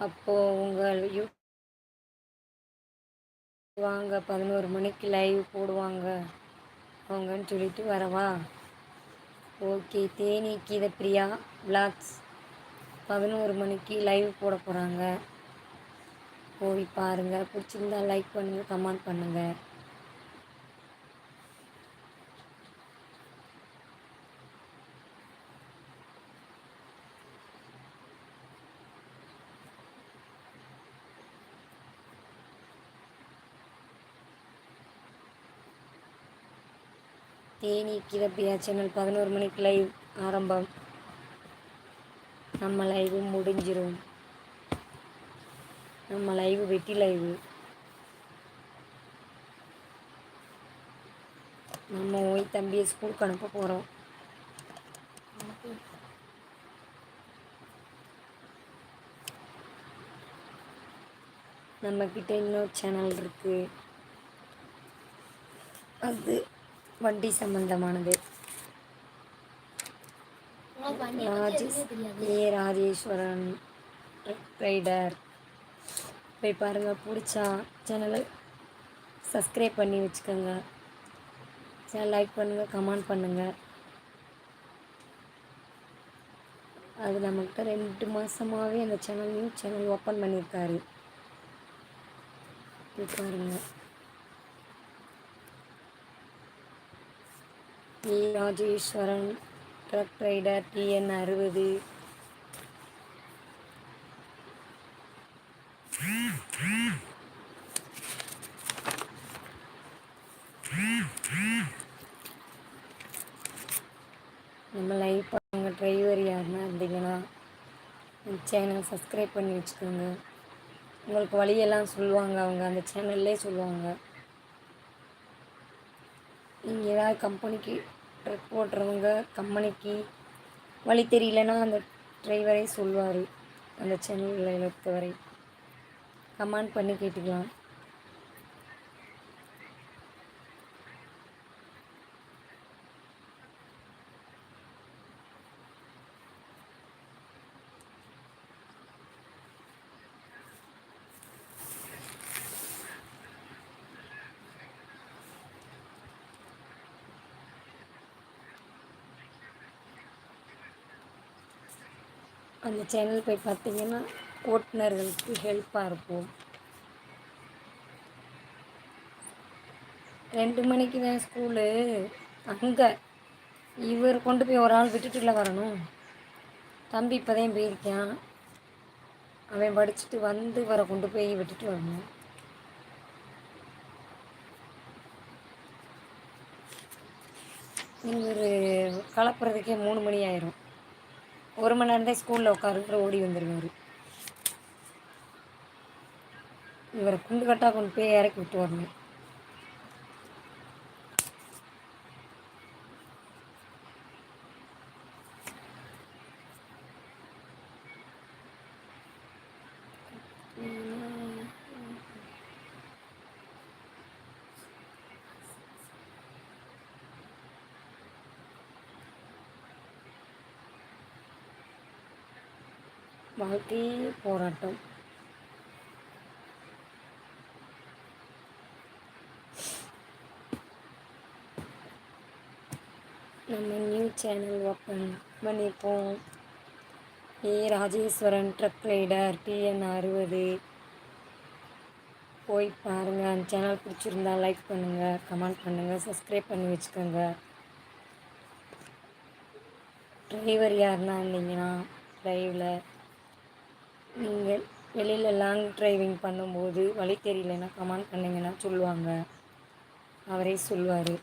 அப்போது உங்கள் வாங்க 11 மணிக்கு லைவ் போடுவாங்க அவங்கன்னு சொல்லிட்டு வரவா? ஓகே. தேனி கீதப்பிரியா விளாக்ஸ் 11 மணிக்கு லைவ் போட போகிறாங்க. போய் பாருங்கள். பிடிச்சிருந்தா லைக் பண்ணுங்கள், கமெண்ட் பண்ணுங்கள். தேனி கீதப்பிரியா சேனல் 11 மணிக்கு லைவ் ஆரம்பம். நம்ம லைவு முடிஞ்சிரும். நம்ம லைவு வெட்டி லைவு. நம்ம போய் தம்பியை ஸ்கூலுக்கு அனுப்ப போகிறோம். நம்மக்கிட்ட இன்னொரு சேனல் இருக்குது. அது வண்டி சம்பந்தமானது. ராஜேஸ்வரன் ரைடர் போய் பாருங்கள். பிடிச்சா சேனலை சப்ஸ்கிரைப் பண்ணி வச்சுக்கோங்க. சேனல் லைக் பண்ணுங்கள், கமெண்ட் பண்ணுங்கள். அது நம்மக்கிட்ட 2 மாதமாகவே அந்த நியூ சேனல் ஓப்பன் பண்ணியிருக்காரு. போய் பாருங்கள். Rajeswaran truck rider TN 60. நம்ம லைவ் பண்ணுங்க. டிரைவர் யாருன்னா இருந்தீங்கன்னா சேனல் சப்ஸ்கிரைப் பண்ணி வச்சுக்கோங்க. உங்களுக்கு வழியெல்லாம் சொல்லுவாங்க, அவங்க அந்த சேனல்லே சொல்லுவாங்க. நீங்கள் ஏதாவது கம்பெனிக்கு ட்ரக் ஓட்டுறவங்க கம்பெனிக்கு வழி தெரியலன்னா அந்த டிரைவரே சொல்லுவார். அந்த சேனலில் பொறுத்தவரை கமெண்ட் பண்ணி கேட்டுக்கலாம். அந்த சேனல் போய் பார்த்தீங்கன்னா ஓட்டுநர்களுக்கு ஹெல்ப்பாக இருக்கும். 2 மணிக்கு தான் ஸ்கூலு. அங்கே இவர் கொண்டு போய் ஒரு ஆள் விட்டுட்டுல வரணும். தம்பி இப்போ தான் போயிருக்கான். அவன் படிச்சுட்டு வந்து வர கொண்டு போய் விட்டுட்டு வரணும். இவர் கலப்புறதுக்கே 3 மணி ஆயிரும். 1 மணி நேரம் தான் ஸ்கூலில் உட்காருக்குற ஓடி வந்துடுவார். இவரை குண்டு கட்டாக கொண்டு போய் இறக்கி விட்டு வரணும். வாழ்க்கையே போராட்டம். நம்ம நியூ சேனல் ஓப்பன் பண்ணியிருக்கோம். Rajeswaran truck rider TN 60. போய் பாருங்கள். அந்த சேனல் பிடிச்சிருந்தா லைக் பண்ணுங்கள், கமெண்ட் பண்ணுங்கள், சப்ஸ்கிரைப் பண்ணி வச்சுக்கோங்க. டிரைவர் யாருன்னா இருந்தீங்கன்னா லைவில் நீங்கள் வெளியில் லாங் டிரைவிங் பண்ணும்போது வழி தெரியலன்னா கமெண்ட் பண்ணிங்கன்னா சொல்லுவாங்க. அவரே சொல்லுவார்.